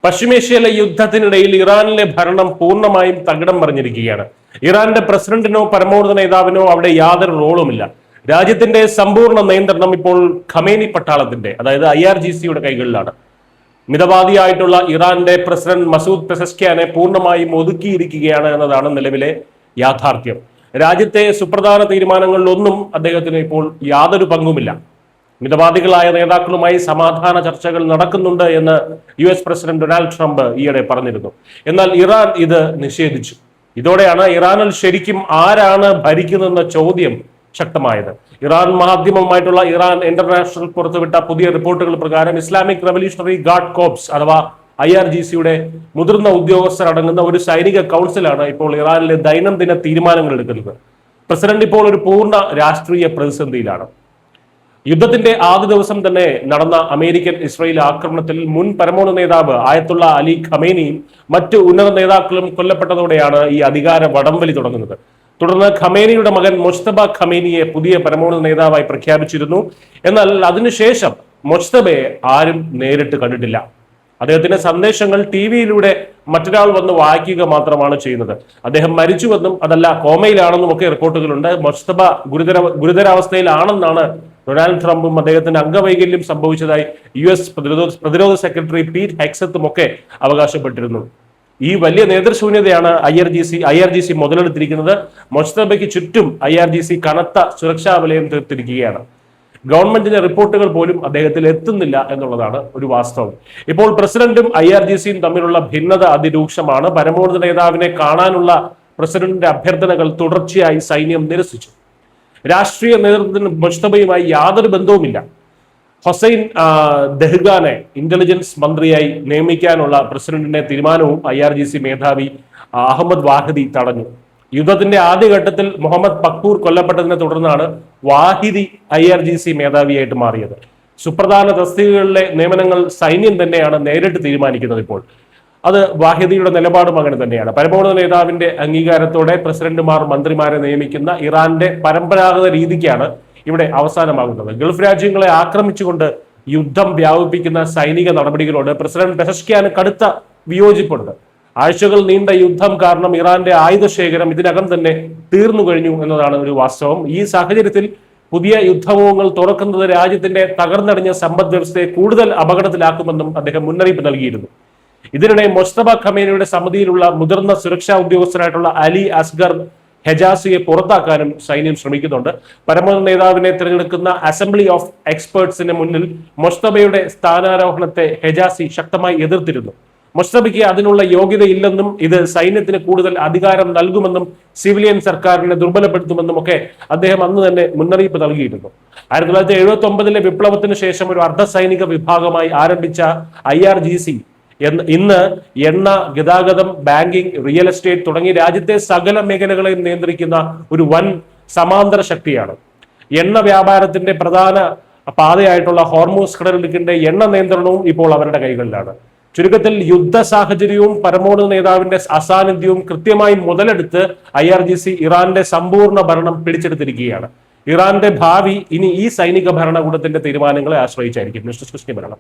പശ്ചിമേഷ്യയിലെ യുദ്ധത്തിനിടയിൽ ഇറാനിലെ ഭരണം പൂർണ്ണമായും തകിടം മറിഞ്ഞിരിക്കുകയാണ്. ഇറാന്റെ പ്രസിഡന്റിനോ പരമോന്നത നേതാവിനോ അവിടെ യാതൊരു റോളുമില്ല. രാജ്യത്തിന്റെ സമ്പൂർണ്ണ നിയന്ത്രണം ഇപ്പോൾ ഖമേനി പട്ടാളത്തിന്റെ, അതായത് IRGCയുടെ കൈകളിലാണ്. മിതവാദിയായിട്ടുള്ള ഇറാന്റെ പ്രസിഡന്റ് മസൂദ് പെസസ്ക്യാനെ പൂർണ്ണമായും ഒതുക്കിയിരിക്കുകയാണ് എന്നതാണ് നിലവിലെ യാഥാർത്ഥ്യം. രാജ്യത്തെ സുപ്രധാന തീരുമാനങ്ങളിലൊന്നും അദ്ദേഹത്തിന് ഇപ്പോൾ യാതൊരു പങ്കുമില്ല. മിതവാദികളായ നേതാക്കളുമായി സമാധാന ചർച്ചകൾ നടക്കുന്നുണ്ട് എന്ന് US പ്രസിഡന്റ് ഡൊണാൾഡ് ട്രംപ് ഈയിടെ പറഞ്ഞിരുന്നു. എന്നാൽ ഇറാൻ ഇത് നിഷേധിച്ചു. ഇതോടെയാണ് ഇറാനിൽ ശരിക്കും ആരാണ് ഭരിക്കുന്നതെന്ന ചോദ്യം ശക്തമായത്. ഇറാൻ മാധ്യമമായിട്ടുള്ള ഇറാൻ ഇന്റർനാഷണൽ പുറത്തുവിട്ട പുതിയ റിപ്പോർട്ടുകൾ പ്രകാരം ഇസ്ലാമിക് റവല്യൂഷണറി ഗാർഡ് കോർപ്സ് അഥവാ IRGCയുടെ മുതിർന്ന ഉദ്യോഗസ്ഥരടങ്ങുന്ന ഒരു സൈനിക കൗൺസിലാണ് ഇപ്പോൾ ഇറാനിലെ ദൈനംദിന തീരുമാനങ്ങൾ എടുക്കുന്നത്. പ്രസിഡന്റ് ഇപ്പോൾ ഒരു പൂർണ്ണ രാഷ്ട്രീയ പ്രതിസന്ധിയിലാണ്. യുദ്ധത്തിന്റെ ആദ്യ ദിവസം തന്നെ നടന്ന അമേരിക്കൻ ഇസ്രായേൽ ആക്രമണത്തിൽ മുൻ പരമോന്നത നേതാവ് ആയത്തുള്ള അലി ഖമേനിയും മറ്റു ഉന്നത നേതാക്കളും കൊല്ലപ്പെട്ടതോടെയാണ് ഈ അധികാര വടംവലി തുടങ്ങുന്നത്. തുടർന്ന് ഖമേനിയുടെ മകൻ മൊജ്തബ ഖമേനിയെ പുതിയ പരമോന്നത നേതാവായി പ്രഖ്യാപിച്ചിരുന്നു. എന്നാൽ അതിനുശേഷം മൊജ്തബയെ ആരും നേരിട്ട് കണ്ടിട്ടില്ല. അദ്ദേഹത്തിന്റെ സന്ദേശങ്ങൾ TV-യിലൂടെ മറ്റൊരാൾ വന്ന് വായിക്കുക മാത്രമാണ് ചെയ്യുന്നത്. അദ്ദേഹം മരിച്ചുവെന്നും അതല്ല കോമയിലാണെന്നും ഒക്കെ റിപ്പോർട്ടുകളുണ്ട്. മൊജ്തബ ഗുരുതരാവസ്ഥയിലാണെന്നാണ് ഡൊണാൾഡ് ട്രംപും അദ്ദേഹത്തിന്റെ അംഗവൈകല്യം സംഭവിച്ചതായി US പ്രതിരോധ സെക്രട്ടറി പീറ്റ് ഹെക്സത്തും ഒക്കെ അവകാശപ്പെട്ടിരുന്നു. ഈ വലിയ നേതൃശൂന്യതയാണ് IRGC മുതലെടുത്തിരിക്കുന്നത്. മൊജ്തബയ്ക്ക് ചുറ്റും IRGC കനത്ത സുരക്ഷാ വലയം തീർത്തിരിക്കുകയാണ്. ഗവൺമെന്റിന്റെ റിപ്പോർട്ടുകൾ പോലും അദ്ദേഹത്തിൽ എത്തുന്നില്ല എന്നുള്ളതാണ് ഒരു വാസ്തവം. ഇപ്പോൾ പ്രസിഡന്റും IRGCയും തമ്മിലുള്ള ഭിന്നത അതിരൂക്ഷമാണ്. പരമോന്നത നേതാവിനെ കാണാനുള്ള പ്രസിഡന്റിന്റെ അഭ്യർത്ഥനകൾ തുടർച്ചയായി സൈന്യം നിരസിച്ചു. രാഷ്ട്രീയ നേതൃത്വത്തിന് മൊജ്തബയുമായി യാതൊരു ബന്ധവുമില്ല. ഹൊസൈൻ ദഹ്ഗാനെ ഇന്റലിജൻസ് മന്ത്രിയായി നിയമിക്കാനുള്ള പ്രസിഡന്റിന്റെ തീരുമാനവും IRGC മേധാവി അഹമ്മദ് വാഹിദി തടഞ്ഞു. യുദ്ധത്തിന്റെ ആദ്യഘട്ടത്തിൽ മുഹമ്മദ് പക്പൂർ കൊല്ലപ്പെട്ടതിനെ തുടർന്നാണ് വാഹിദി IRGC മേധാവിയായിട്ട് മാറിയത്. സുപ്രധാന തസ്തികകളിലെ നിയമനങ്ങൾ സൈന്യം തന്നെയാണ് നേരിട്ട് തീരുമാനിക്കുന്നത്. ഇപ്പോൾ അത് വാഹിദിയുടെ നിലപാടും അങ്ങനെ തന്നെയാണ്. പരമോന്നത നേതാവിന്റെ അംഗീകാരത്തോടെ പ്രസിഡന്റുമാർ മന്ത്രിമാരെ നിയമിക്കുന്ന ഇറാന്റെ പരമ്പരാഗത രീതിക്കാണ് ഇവിടെ അവസാനമാകുന്നത്. ഗൾഫ് രാജ്യങ്ങളെ ആക്രമിച്ചുകൊണ്ട് യുദ്ധം വ്യാപിപ്പിക്കുന്ന സൈനിക നടപടികളോട് പ്രസിഡന്റ് പെസഷ്ക്യാന് കടുത്ത വിയോജിപ്പുണ്ട്. ആഴ്ചകൾ നീണ്ട യുദ്ധം കാരണം ഇറാന്റെ ആയുധശേഖരം ഇതിനകം തന്നെ തീർന്നു കഴിഞ്ഞു എന്നതാണ് ഒരു വാസ്തവം. ഈ സാഹചര്യത്തിൽ പുതിയ യുദ്ധമുഖങ്ങൾ തുറക്കുന്നത് രാജ്യത്തിന്റെ തകർന്നടിഞ്ഞ സമ്പദ് വ്യവസ്ഥയെ കൂടുതൽ അപകടത്തിലാക്കുമെന്നും അദ്ദേഹം മുന്നറിയിപ്പ് നൽകിയിരുന്നു. ഇതിനിടെ മൊജ്തബ ഖമേനിയുടെ സമിതിയിലുള്ള മുതിർന്ന സുരക്ഷാ ഉദ്യോഗസ്ഥരായിട്ടുള്ള അലി അസ്ഗർ ഹെജാസിയെ പുറത്താക്കാനും സൈന്യം ശ്രമിക്കുന്നുണ്ട്. പരമോന്നത നേതാവിനെ തിരഞ്ഞെടുക്കുന്ന അസംബ്ലി ഓഫ് എക്സ്പേർട്സിന് മുന്നിൽ മൊജ്തബയുടെ സ്ഥാനാരോഹണത്തെ ഹെജാസി ശക്തമായി എതിർത്തിരുന്നു. മൊജ്തബയ്ക്ക് അതിനുള്ള യോഗ്യതയില്ലെന്നും ഇത് സൈന്യത്തിന് കൂടുതൽ അധികാരം നൽകുമെന്നും സിവിലിയൻ സർക്കാരിനെ ദുർബലപ്പെടുത്തുമെന്നും ഒക്കെ അദ്ദേഹം അന്ന് തന്നെ മുന്നറിയിപ്പ് നൽകിയിരുന്നു. 1979 വിപ്ലവത്തിന് ശേഷം ഒരു അർദ്ധ സൈനിക വിഭാഗമായി ആരംഭിച്ച IRGC ഇന്ന് എണ്ണ, ഗതാഗതം, ബാങ്കിംഗ്, റിയൽ എസ്റ്റേറ്റ് തുടങ്ങി രാജ്യത്തെ സകല മേഖലകളെയും നിയന്ത്രിക്കുന്ന ഒരു വൻ സമാന്തര ശക്തിയാണ്. എണ്ണ വ്യാപാരത്തിന്റെ പ്രധാന പാതയായിട്ടുള്ള ഹോർമൂസ് കടലിടുക്കിന്റെ എണ്ണ നിയന്ത്രണവും ഇപ്പോൾ അവരുടെ കൈകളിലാണ്. ചുരുക്കത്തിൽ യുദ്ധ സാഹചര്യവും പരമോന്നത നേതാവിന്റെ അസാന്നിധ്യവും കൃത്യമായി മുതലെടുത്ത് IRGC ഇറാന്റെ സമ്പൂർണ്ണ ഭരണം പിടിച്ചെടുത്തിരിക്കുകയാണ്. ഇറാന്റെ ഭാവി ഇനി ഈ സൈനിക ഭരണകൂടത്തിന്റെ തീരുമാനങ്ങളെ ആശ്രയിച്ചായിരിക്കും. ന്യൂസ് ഡെസ്ക് ഭരണം.